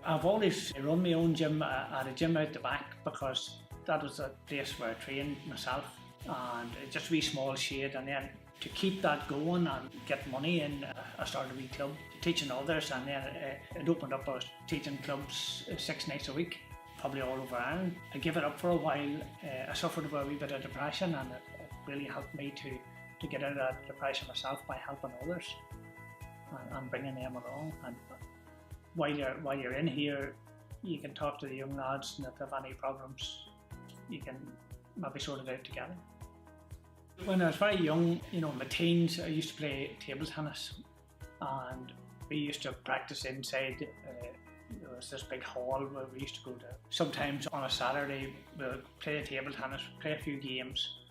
I've always run my own gym at a gym out the back because that was a place where I trained myself, and just a wee small shed. And then to keep that going and get money in, I started a wee club teaching others, and then it opened up. I was teaching clubs 6 nights a week, probably all over Ireland. I gave it up for a while. I suffered a wee bit of depression, and it really helped me to get out of that depression myself by helping others and bringing them along. And while you're in here, you can talk to the young lads, and if they have any problems, you can maybe sort it out together. When I was very young, my teens, I used to play table tennis, and we used to practice inside. There was this big hall where we used to go to. Sometimes on a Saturday, we would play table tennis, play a few games,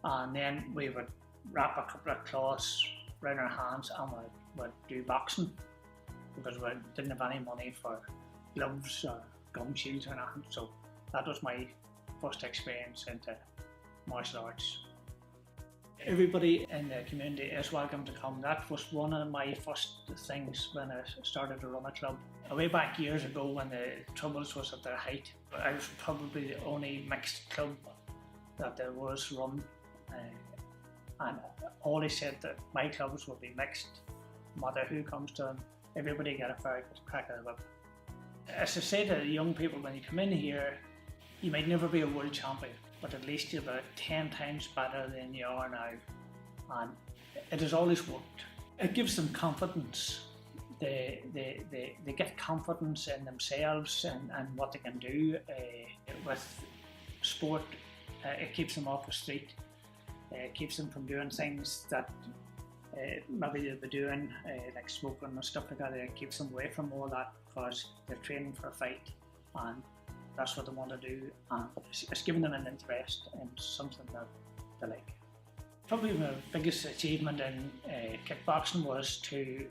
and then we would wrap a couple of cloths around our hands and we'd do boxing, because we didn't have any money for gloves or gum shields or anything. So that was my first experience into martial arts. Everybody in the community is welcome to come. That was one of my first things when I started to run a club. Way back years ago, when the Troubles was at their height, I was probably the only mixed club that there was run. And always said that my clubs will be mixed, no matter who comes to them. Everybody get a very good crack of the whip. As I say to the young people, when you come in here, you might never be a world champion, but at least you're about 10 times better than you are now. And it has always worked. It gives them confidence. They get confidence in themselves and what they can do with sport. It keeps them off the street. It keeps them from doing things that maybe they'll be doing, like smoking and stuff like that. It keeps them away from all that because they're training for a fight, and that's what they want to do. And it's giving them an interest in something that they like. Probably my biggest achievement in kickboxing was to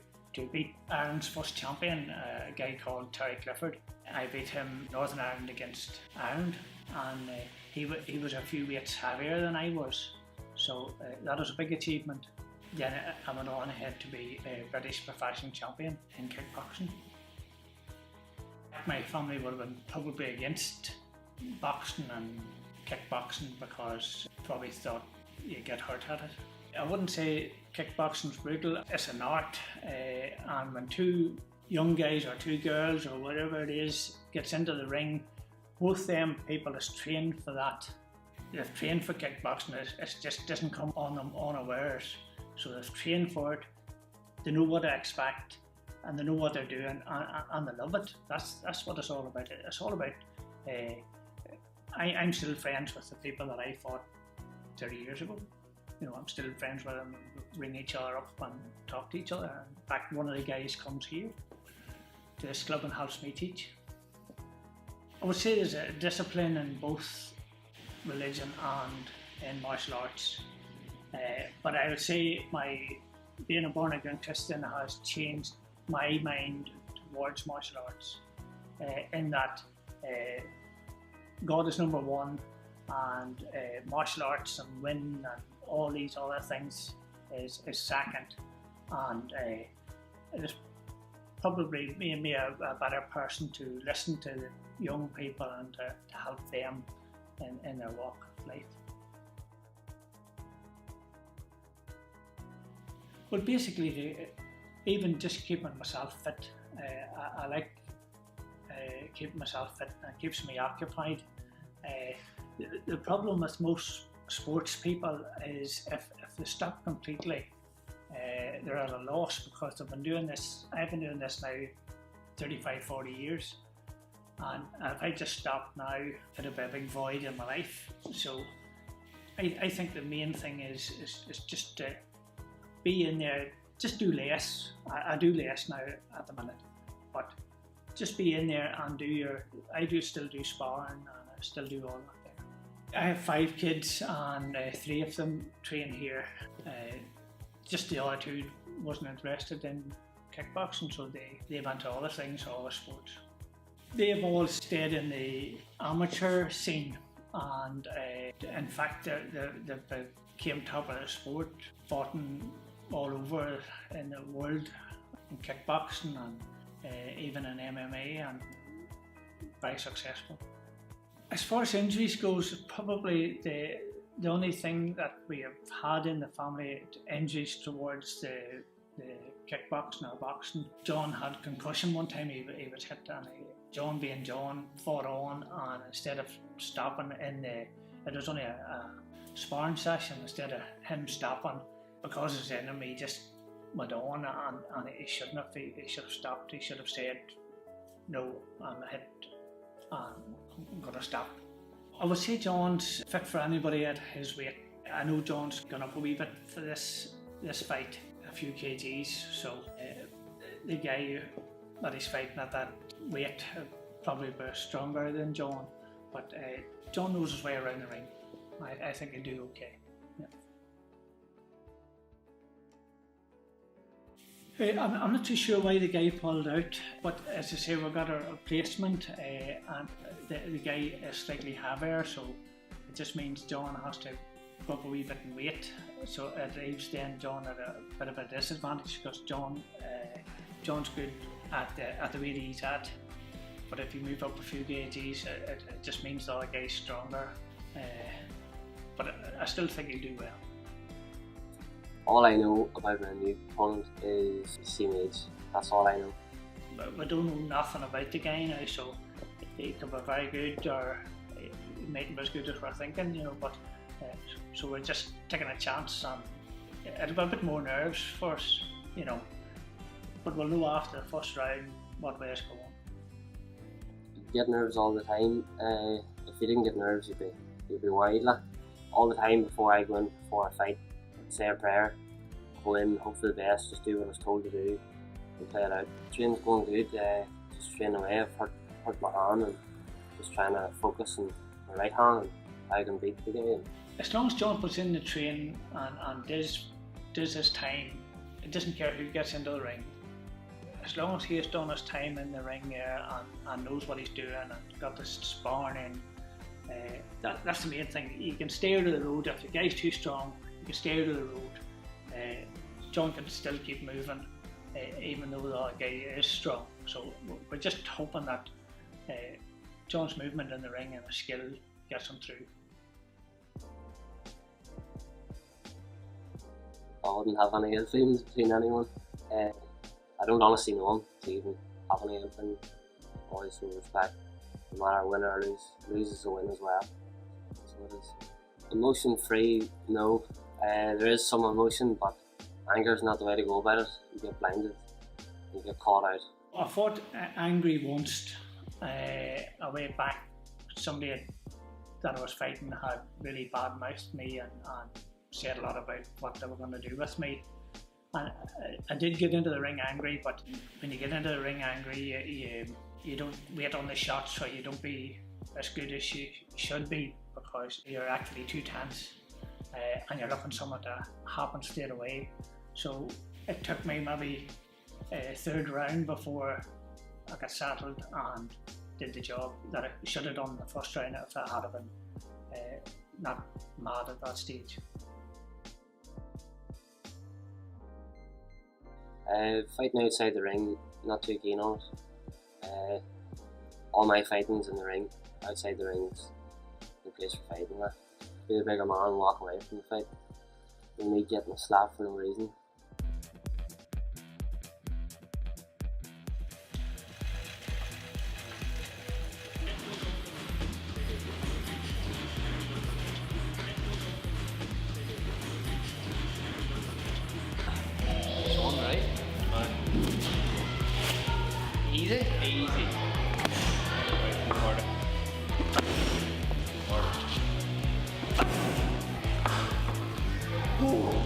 beat Ireland's first champion, a guy called Terry Clifford. I beat him Northern Ireland against Ireland, and he was a few weights heavier than I was. So that was a big achievement. Then I went on ahead to be a British professional champion in kickboxing. My family would have been probably against boxing and kickboxing because probably thought you get hurt at it. I wouldn't say kickboxing's brutal. It's an art, and when two young guys or two girls or whatever it is gets into the ring, both them people is trained for that. They've trained for kickboxing. It just doesn't come on them unawares. So they've trained for it. They know what to expect, and they know what they're doing, and they love it. That's what it's all about. It's all about. I'm still friends with the people that I fought 30 years ago. I'm still friends with them. Ring each other up and talk to each other. In fact, one of the guys comes here to this club and helps me teach. I would say there's a discipline in both religion and in martial arts, but I would say being a born again Christian has changed my mind towards martial arts, in that God is number one, and martial arts and winning and all these other things is second, and it has probably made me a better person to listen to the young people and to help them in their walk of life. Well, basically, even just keeping myself fit. I like keeping myself fit, and it keeps me occupied. The problem with most sports people is if they stop completely, they're at a loss, because they've been doing this. I've been doing this now 35-40 years. And if I just stopped now, it'd be a big void in my life. So I think the main thing is just to be in there, just do less. I do less now at the minute, but just be in there and still do sparring, and I still do all that there. I have 5 kids, and 3 of them train here. Just the other 2 wasn't interested in kickboxing, so they went to other things, other sports. They've all stayed in the amateur scene, and in fact they became top of the sport, fought all over in the world in kickboxing, and even in MMA, and very successful. As far as injuries goes, probably the only thing that we have had in the family injuries towards the kickboxing or boxing. John had concussion one time. He was hit, and John, being John, fought on, and instead of stopping it was only a sparring session. Instead of him stopping, because his enemy just went on, and he shouldn't have. He should have stopped. He should have said, "No, I'm hit, and I'm going to stop." I would say John's fit for anybody at his weight. I know John's gone up a wee bit for this fight, a few kgs, so the guy that he's fighting at that weight probably be stronger than John, but John knows his way around the ring. I think he'll do okay. Yeah. I'm not too sure why the guy pulled out, but as I say, we got a replacement, and the guy is slightly heavier, so it just means John has to go up a wee bit in weight, so it leaves then John at a bit of a disadvantage, because John's good at the weight he's at, but if you move up a few kgs, it just means the other guy's stronger, but I still think he'll do well. All I know about my new opponent is the same age. That's all I know. But we don't know nothing about the guy now, so he could be very good, or he mightn't be as good as we're thinking, but so we're just taking a chance, and it'll be a bit more nerves for us, but we'll know after the first round what way it's going. You get nerves all the time. If you didn't get nerves, you'd be worried. All the time before I go in, before I fight, say a prayer, go in, hope for the best, just do what I was told to do and play it out. Training's going good, just training away. I've hurt my hand and just trying to focus on my right hand and how I can beat the guy. As long as John puts in the training and does his time, it doesn't care who gets into the ring. As long as he has done his time in the ring there and knows what he's doing and got the sparring in, that's the main thing. You can stay out of the road. If the guy's too strong, you can stay out of the road. John can still keep moving, even though the other guy is strong. So we're just hoping that John's movement in the ring and his skill gets him through. I wouldn't have any ill feelings between anyone. I don't honestly know him to even have any ill feelings. Always show respect, no matter win or lose. Lose is a win as well. So it is. Emotion free, no. There is some emotion, but anger is not the way to go about it. You get blinded, you get caught out. I fought angry once, a way back. Somebody that I was fighting had really bad-mouthed me and said a lot about what they were going to do with me. And I did get into the ring angry, but when you get into the ring angry, you don't wait on the shots, so you don't be as good as you should be, because you're actually too tense. And you're looking for something to happen straight away. So it took me maybe a third round before I got settled and did the job that I should have done the first round if I had been not mad at that stage. Fighting outside the ring, not too keen on it. All my fighting's in the ring. Outside the ring's the place for fighting. Be a bigger man and walk away from the fight than me getting a slap for no reason. It's on, right? Easy? Easy.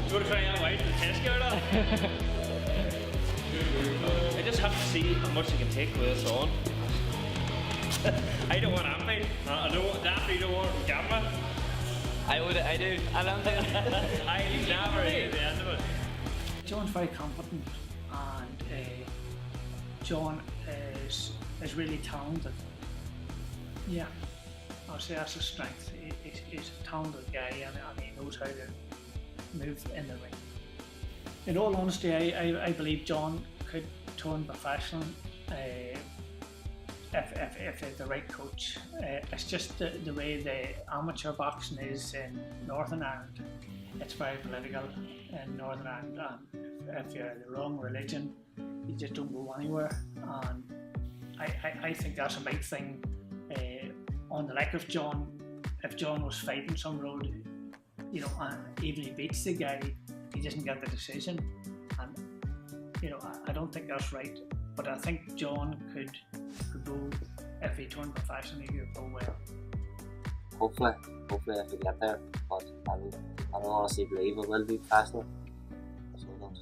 You want to try out white for the test gear now? I just have to see how much I can take with this on. I don't want ammo. I definitely don't want gamma. I do. I don't think I never hear the end of it. John's very competent, and John is really talented. Yeah, I'll say that's his strength. He's a talented guy, and he knows how to move in the ring. In all honesty, I believe John could turn professional. if they're the right coach. It's just the way the amateur boxing is in Northern Ireland. It's very political in Northern Ireland, and if you're the wrong religion, you just don't go anywhere. And I think that's a big thing. On the like of John, if John was fighting some road, you know, and even he beats the guy, he doesn't get the decision, and you know, I don't think that's right. But I think John could go, if he turned professional, he could go well. Hopefully if we get there, but I don't honestly believe it will be professional. So I don't.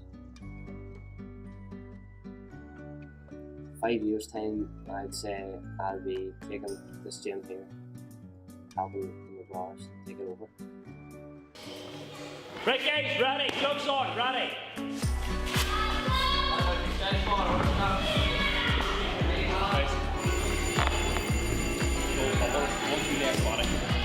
5 years time, I'd say I'll be taking this gym here, helping in the bars, take it over. Right guys, ready, gloves on, ready. Nice. Go, bubble, 1, 2 left body.